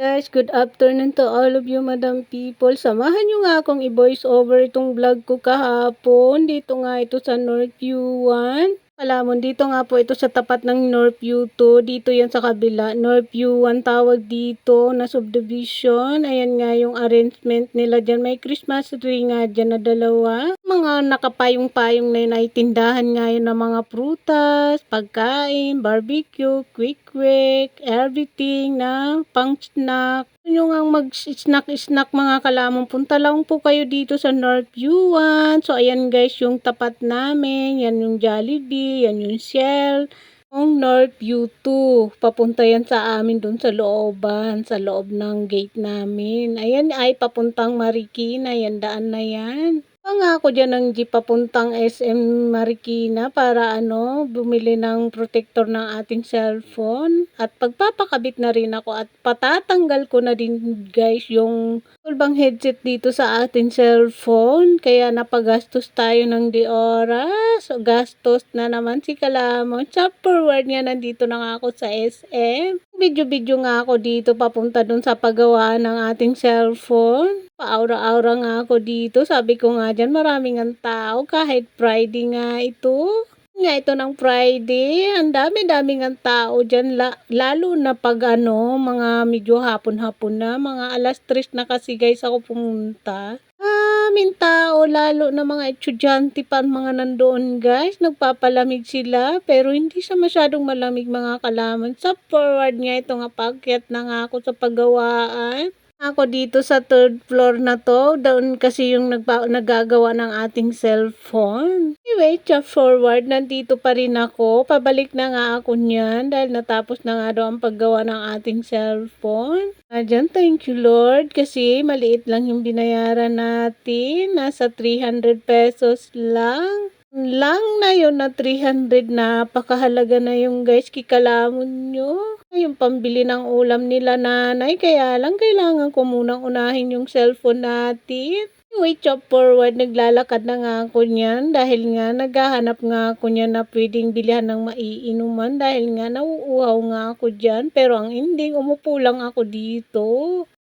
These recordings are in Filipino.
Guys, good afternoon to all of you, Madam People. Samahan nyo nga akong i-voice over itong vlog ko kahapon. Dito nga ito sa Northview 1. Alam mo, dito nga po ito sa tapat ng Northview 2. Dito yan sa kabila. Northview 1 tawag dito na subdivision. Ayan nga yung arrangement nila dyan. May Christmas tree nga dyan na dalawa. Mga nakapayong-payong na yun ay tindahan nga yun ng mga prutas, pagkain, barbecue, quick, everything na pang snack. Kung nyo nga mag-snack mga kalamong, punta lang po kayo dito sa Northview 1. So, ayan guys, yung tapat namin. Yan yung Jollibee, yan yung Shell. Yung Northview 2, papunta yan sa amin dun sa looban, sa loob ng gate namin. Ayan ay papuntang Marikina, yan daan na yan. Nga ako dyan ng jeep papuntang SM Marikina para bumili ng protector ng ating cellphone. At pagpapakabit na rin ako at patatanggal ko na din guys yung tulbang headset dito sa ating cellphone. Kaya napagastos tayo ng di oras. So, gastos na naman si Kalamon. Chop forward nga, nandito na nga ako sa SM. Video nga ako dito papunta dun sa paggawa ng ating cellphone. Paura-aura nga ako dito. Sabi ko nga dyan, maraming ang tao kahit Friday nga ito. Nga ito ng Friday, ang dami-daming ang tao dyan. Lalo na pag mga medyo hapon-hapon na, mga alas 3 na kasi guys ako pumunta. Maraming tao, lalo na mga estudyante pa mga nandoon guys. Nagpapalamig sila, pero hindi siya masyadong malamig mga kalaman. Sa forward nga ito nga paakyat na nga ako sa paggawaan. Ako dito sa third floor na to, doon kasi yung nagagawa ng ating cellphone. Anyway, chop forward, nandito pa rin ako. Pabalik na nga ako niyan dahil natapos na nga daw ang paggawa ng ating cellphone. Diyan, thank you Lord kasi maliit lang yung binayaran natin. Nasa 300 pesos lang. Lang na yun na 300, napakahalaga na yung guys, kikalamon nyo. Yung pambili ng ulam nila nanay, kaya lang kailangan ko munang unahin yung cellphone natin. Wait, chop forward, naglalakad na nga ako niyan dahil nga naghahanap nga ako niyan na pwedeng bilihan ng maiinuman dahil nga nauuhaw nga ako dyan. Pero ang ending, umupo lang ako dito.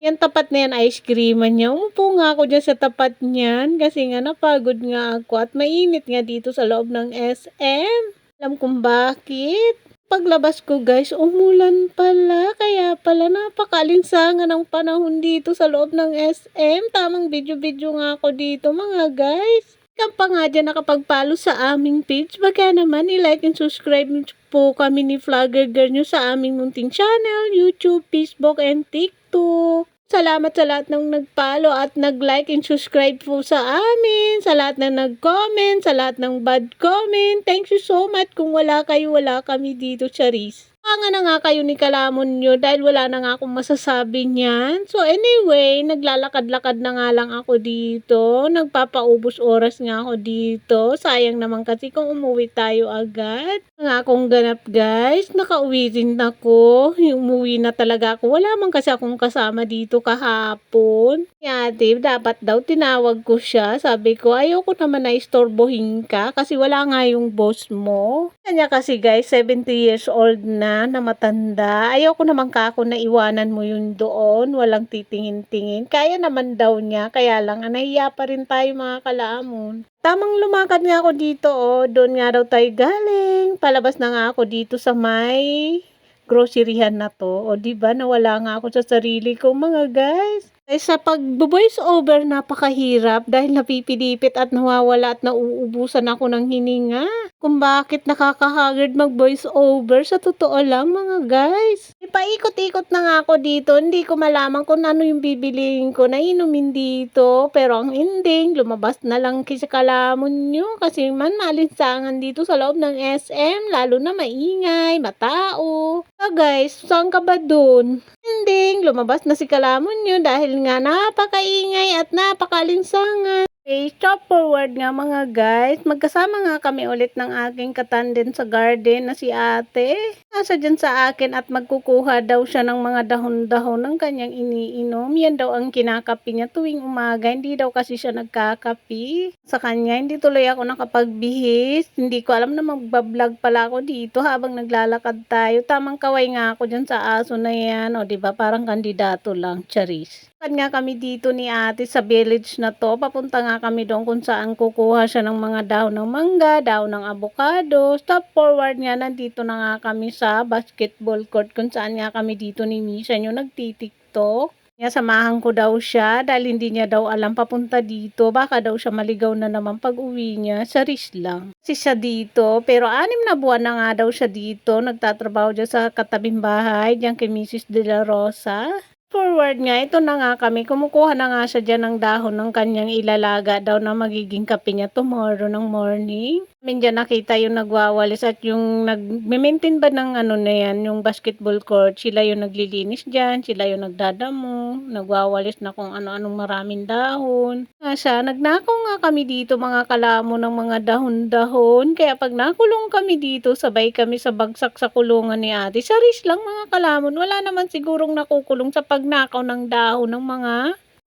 Yan tapat na yan, ice creaman niya. Umupo nga ako dyan sa tapat niyan kasi nga napagod nga ako at mainit nga dito sa loob ng SM. Alam kung bakit. Paglabas ko guys, umulan pala. Kaya pala napakalinsangan ng panahon dito sa loob ng SM. Tamang video nga ako dito mga guys. Ikaw pa nga dyan nakapagpalo sa aming page. Baka naman i-like and subscribe po kami ni Vlogger Girl nyo sa aming munting channel, YouTube, Facebook, and TikTok. Salamat sa lahat ng nagpalo at nag-like and subscribe po sa amin. Sa lahat na nag-comment, sa lahat ng bad comment. Thank you so much. Kung wala kayo, wala kami dito, Charis. Nga na nga kayo ni Kalamon nyo dahil wala na nga akong masasabi niyan. So anyway, naglalakad-lakad na nga lang ako dito. Nagpapaubos oras nga ako dito. Sayang naman kasi kung umuwi tayo agad. Nga akong ganap guys, nakauwi din ako. Umuwi na talaga ako. Wala man kasi akong kasama dito kahapon. Ate, dapat daw tinawag ko siya. Sabi ko, ayoko naman na istorbohin ka kasi wala nga yung boss mo. Kanya kasi guys, 70 years old na matanda. Ayoko naman kako na iwanan mo yun doon. Walang titingin-tingin. Kaya naman daw niya. Kaya lang, nahiya pa rin tayo mga kalamon. Tamang lumakad nga ako dito, oh. Doon nga daw tayo galing. Palabas na nga ako dito sa may groceryhan na to. O diba, nawala nga ako sa sarili ko mga guys. Sa pag-voice over, napakahirap dahil napipilipit at nawawala at nauubusan ako ng hininga. Kung bakit nakakahagard mag-voice over, sa totoo lang mga guys. Paikot-ikot na nga ako dito, hindi ko malaman kung ano yung bibiliin ko na inumin dito. Pero ang ending, lumabas na lang kasi Kalamon nyo kasi man malinsangan dito sa loob ng SM, lalo na maingay, matao. Guys, saan ka ba dun? Ending, lumabas na si Kalamon nyo dahil nga napakaingay at napakalinsangan. Okay, stop forward nga mga guys. Magkasama nga kami ulit ng aking katandem sa garden na si ate. Nasa dyan sa akin at magkukuha daw siya ng mga dahon-dahon ng kanyang iniinom. Yan daw ang kinakapi niya tuwing umaga. Hindi daw kasi siya nagkakapi. Sa kanya, hindi tuloy ako nakapagbihis. Hindi ko alam na magbablog pala ako dito habang naglalakad tayo. Tamang kaway nga ako dyan sa aso na yan. O diba, parang kandidato lang. Charis. Nga kami dito ni ate sa village na to. Papunta nga kami doon kung saan kukuha siya ng mga dahon ng mangga, dahon ng avocado. Stop forward nga, nandito na nga kami sa basketball court kung saan nga kami dito ni Misha yung nagtitiktok. Samahan ko daw siya dahil hindi niya daw alam papunta dito. Baka daw siya maligaw na naman pag uwi niya. Saris lang. Kasi siya dito, pero 6 na buwan na nga daw siya dito. Nagtatrabaho dyan sa katabing bahay, dyan kay Mrs. De La Rosa. Forward nga, ito na nga kami. Kumukuha na nga siya dyan ng dahon ng kanyang ilalaga daw na magiging kape niya tomorrow ng morning. Dyan nakita yung nagwawalis at yung nag-maintain ba ng ano na yan, yung basketball court. Sila yung naglilinis dyan, sila yung nagdadamo, nagwawalis na kung ano-anong maraming dahon. Siya, nagnakaw nga kami dito mga kalamo ng mga dahon-dahon. Kaya pag nakulong kami dito, sabay kami sa bagsak sa kulungan ni ate. Saris lang mga kalamon, wala naman sigurong nakukulong sa pagnakaw ng dahon ng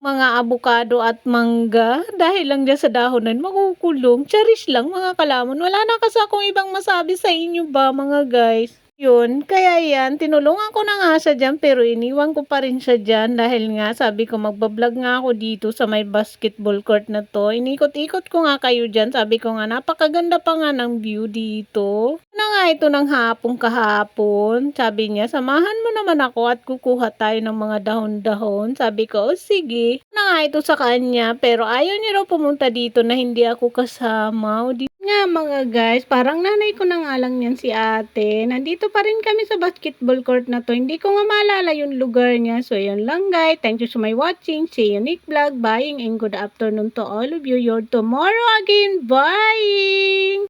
mga abukado at mangga. Dahil lang dyan sa dahonan, makukulong. Charis lang mga kalamon. Wala na kasi akong ibang masabi sa inyo ba mga guys. Yun, kaya yan, tinulungan ko na nga siya dyan pero iniwan ko pa rin siya dyan dahil nga sabi ko magbablog nga ako dito sa may basketball court na to. Inikot-ikot ko nga kayo dyan, sabi ko nga napakaganda pa nga ng view dito. Na nga ito ng hapong kahapon, sabi niya samahan mo naman ako at kukuha tayo ng mga dahon-dahon. Sabi ko, sige. Na nga ito sa kanya pero ayaw niya raw pumunta dito na hindi ako kasama. O di nga mga guys, parang nanay ko na nga lang yan si ate. Nandito pa rin kami sa basketball court na to. Hindi ko nga maalala yung lugar niya. So yun lang guys. Thank you so much watching. See you next vlog. Bye and good afternoon to all of you. Your tomorrow again. Bye!